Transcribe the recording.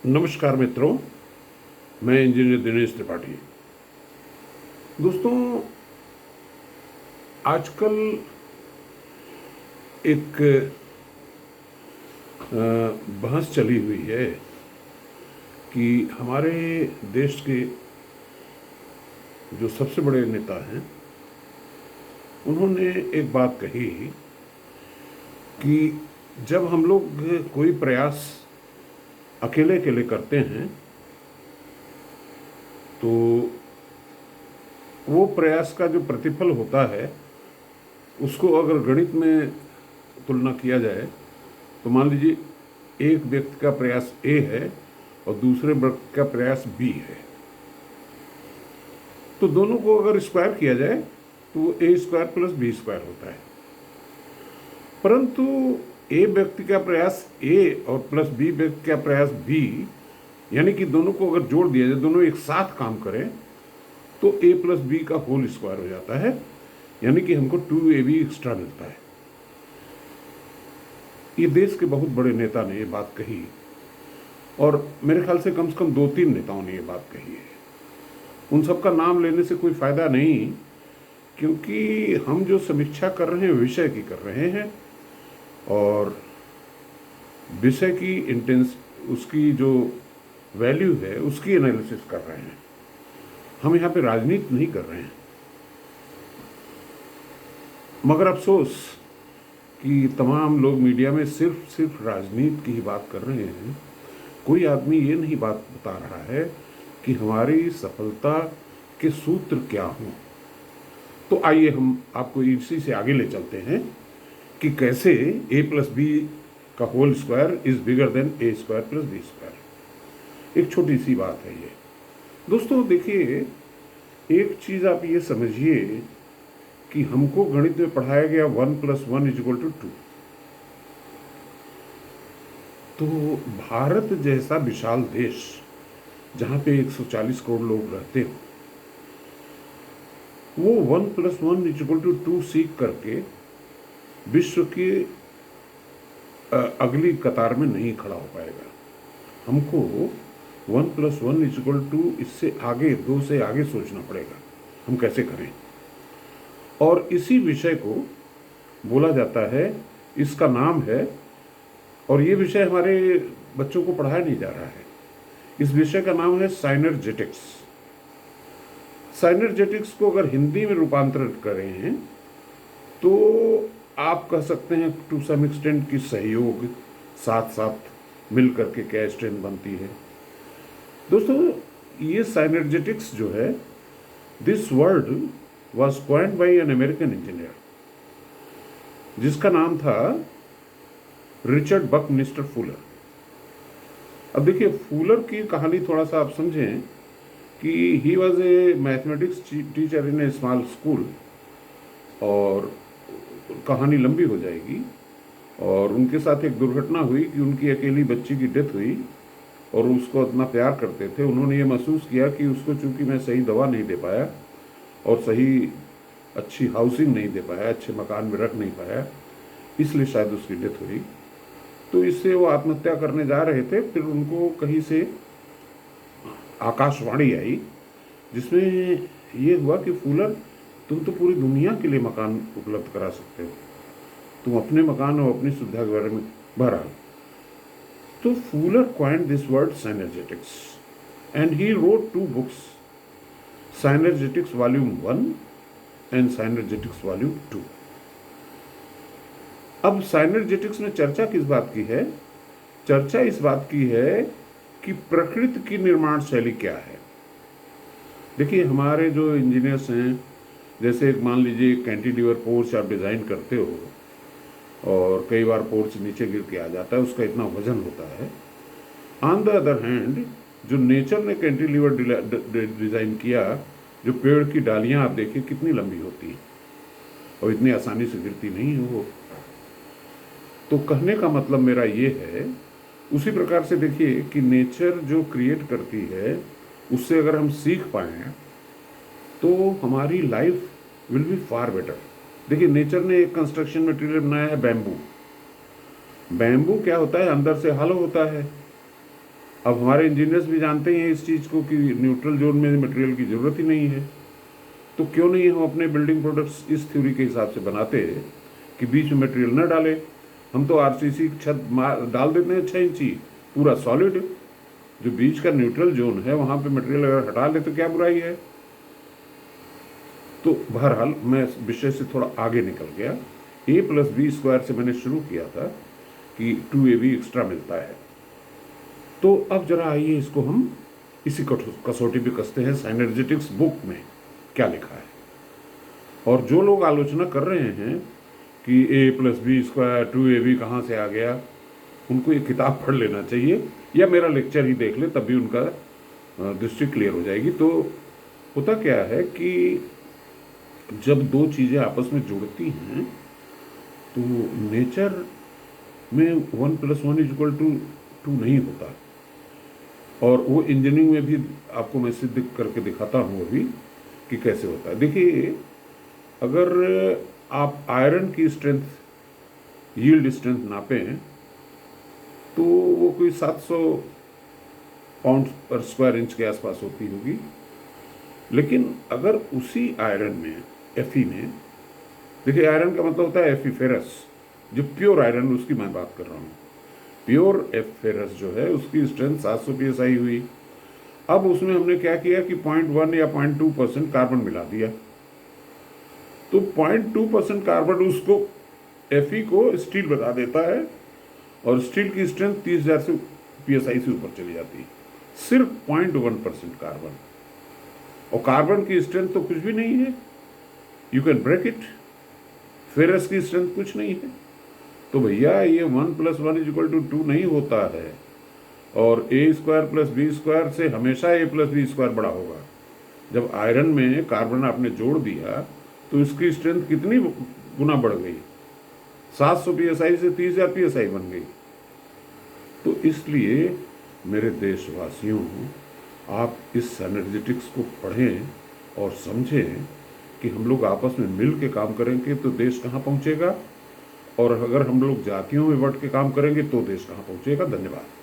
नमस्कार मित्रों, मैं इंजीनियर दिनेश त्रिपाठी। दोस्तों, आजकल एक बहस चली हुई है कि हमारे देश के जो सबसे बड़े नेता हैं उन्होंने एक बात कही कि जब हम लोग कोई प्रयास अकेले अकेले करते हैं तो वो प्रयास का जो प्रतिफल होता है उसको अगर गणित में तुलना किया जाए तो मान लीजिए एक व्यक्ति का प्रयास ए है और दूसरे व्यक्ति का प्रयास बी है, तो दोनों को अगर स्क्वायर किया जाए तो वो ए स्क्वायर प्लस बी स्क्वायर होता है। परंतु ए व्यक्ति का प्रयास ए और प्लस बी व्यक्ति का प्रयास बी, यानी कि दोनों को अगर जोड़ दिया जाए, दोनों एक साथ काम करें तो ए प्लस बी का होल स्क्वायर हो जाता है, यानी कि हमको 2ab एक्स्ट्रा मिलता है। ये देश के बहुत बड़े नेता ने ये बात कही और मेरे ख्याल से कम 2-3 नेताओं ने ये बात कही है। उन सबका नाम लेने से कोई फायदा नहीं, क्योंकि हम जो समीक्षा कर रहे हैं विषय की कर रहे हैं और विषय की उसकी जो वैल्यू है उसकी एनालिसिस कर रहे हैं। हम यहाँ पे राजनीति नहीं कर रहे हैं। मगर अफसोस कि तमाम लोग मीडिया में सिर्फ राजनीति की ही बात कर रहे हैं। कोई आदमी ये नहीं बात बता रहा है कि हमारी सफलता के सूत्र क्या हों। तो आइए हम आपको इसी से आगे ले चलते हैं कि कैसे a प्लस बी का whole square is bigger than A square plus B square. एक छोटी सी बात है ये। दोस्तों देखिए, एक चीज़ आप ये समझिए कि हमको गणित में पढ़ाया गया 1 + 1 = 2। तो भारत जैसा विशाल देश जहाँ पे 140 करोड़ लोग रहते हो, वो 1 + 1 = 2 सीख करके विश्व के अगली कतार में नहीं खड़ा हो पाएगा। हमको 1 + 1 = 2 इससे आगे 2 से आगे सोचना पड़ेगा, हम कैसे करें। और इसी विषय को बोला जाता है, इसका नाम है, और ये विषय हमारे बच्चों को पढ़ाया नहीं जा रहा है। इस विषय का नाम है साइनर्जेटिक्स। साइनर्जेटिक्स को अगर हिंदी में रूपांतरित करें तो आप कह सकते हैं टू सम एक्सटेंट की सहयोग, साथ साथ मिल करके क्या स्ट्रेंथ बनती है। दोस्तों, ये साइनर्जेटिक्स जो है, this word was coined by an American engineer जिसका नाम था रिचर्ड बकमिस्टर फूलर। अब देखिए, फूलर की कहानी थोड़ा सा आप समझें कि he was a mathematics teacher in A small school, और कहानी लंबी हो जाएगी। और उनके साथ एक दुर्घटना हुई कि उनकी अकेली बच्ची की डेथ हुई और उसको इतना प्यार करते थे। उन्होंने ये महसूस किया कि उसको चूंकि मैं सही दवा नहीं दे पाया और सही अच्छी हाउसिंग नहीं दे पाया, अच्छे मकान में रख नहीं पाया, इसलिए शायद उसकी डेथ हुई। तो इससे वो आत्महत्या करने जा रहे थे। फिर उनको कहीं से आकाशवाणी आई जिसमें ये हुआ कि फूलर, तुम तो पूरी दुनिया के लिए मकान उपलब्ध करा सकते हो, तुम अपने मकान और अपनी सुविधा के बारे में बहरहाल। तो फूलर coined this word synergetics and he wrote 2 books, Synergetics Volume 1 and Synergetics Volume 2। अब साइनर्जेटिक्स में चर्चा किस बात की है? चर्चा इस बात की है कि प्रकृति की निर्माण शैली क्या है। देखिए, हमारे जो इंजीनियर्स हैं, जैसे मान लीजिए कैंटिलीवर पोर्च आप डिज़ाइन करते हो और कई बार पोर्च नीचे गिर के आ जाता है, उसका इतना वजन होता है। ऑन द अदर हैंड, जो नेचर ने कैंटिलीवर डिज़ाइन किया, जो पेड़ की डालियां आप देखिए कितनी लंबी होती हैं और इतनी आसानी से गिरती नहीं है वो। तो कहने का मतलब मेरा ये है, उसी प्रकार से देखिए कि नेचर जो क्रिएट करती है उससे अगर हम सीख पाएँ तो हमारी life will be far better. देखिए, नेचर ने एक कंस्ट्रक्शन मटेरियल बनाया है बैम्बू। बैम्बू क्या होता है? अंदर से हॉलो होता है, अब हमारे इंजीनियर्स भी जानते हैं इस चीज़ को कि न्यूट्रल जोन में मटेरियल की ज़रूरत ही नहीं है, तो क्यों नहीं हम अपने बिल्डिंग प्रोडक्ट्स इस थ्योरी के हिसाब से बनाते कि बीच में मटेरियल न डालें। हम तो आरसीसी की छत डाल देते हैं 6 इंची पूरा सॉलिड, जो बीच का न्यूट्रल जोन है वहाँ पे मटेरियल अगर हटा ले तो क्या बुराई है। तो बहरहाल मैं विषय से थोड़ा आगे निकल गया। a+b² से मैंने शुरू किया था कि 2ab एक्स्ट्रा मिलता है। तो अब जरा आइए इसको हम इसी कसौटी पे कसते हैं, साइनर्जेटिक्स बुक में क्या लिखा है। और जो लोग आलोचना कर रहे हैं कि a+b² 2ab कहाँ से आ गया, उनको ये किताब पढ़ लेना चाहिए या मेरा लेक्चर ही देख ले, तब भी उनका दृष्टि क्लियर हो जाएगी। तो होता क्या है कि जब दो चीज़ें आपस में जुड़ती हैं तो नेचर में 1+1=2 नहीं होता। और वो इंजीनियरिंग में भी आपको मैं सिद्ध करके दिखाता हूँ अभी कि कैसे होता है। देखिए, अगर आप आयरन की स्ट्रेंथ, यील्ड स्ट्रेंथ नापें तो वो कोई 700 पाउंड/स्क्वायर इंच के आसपास होती होगी। लेकिन अगर उसी आयरन में, Fe में, देखिए आयरन का मतलब होता है Fe फेरस, जो प्योर आयरन उसकी मैं बात कर रहा हूँ। प्योर फेरस जो है उसकी स्ट्रेंथ 700 psi हुई। अब उसमें हमने क्या किया कि 0.1 या 0.2% कार्बन मिला दिया, तो 0.2% कार्बन उसको Fe को स्टील बता देता है और स्टील की स्ट्रेंथ 30,000 psi से ऊपर चली जाती है, सिर्फ 0.1% कार्बन। और कार्बन की स्ट्रेंथ तो कुछ भी नहीं है, you can break it. Ferrous की स्ट्रेंथ कुछ नहीं है। तो भैया ये 1+1=2 नहीं होता है, और a²+b² से हमेशा a+b² बड़ा होगा। जब आयरन में कार्बन आपने जोड़ दिया तो इसकी स्ट्रेंथ कितनी गुना बढ़ गई, 700 psi से 30,000 psi बन गई। तो इसलिए मेरे देशवासियों, आप इस एनर्जेटिक्स को पढ़ें और समझें कि हम लोग आपस में मिल के काम करेंगे तो देश कहाँ पहुँचेगा, और अगर हम लोग जातियों में बंट के काम करेंगे तो देश कहाँ पहुँचेगा। धन्यवाद।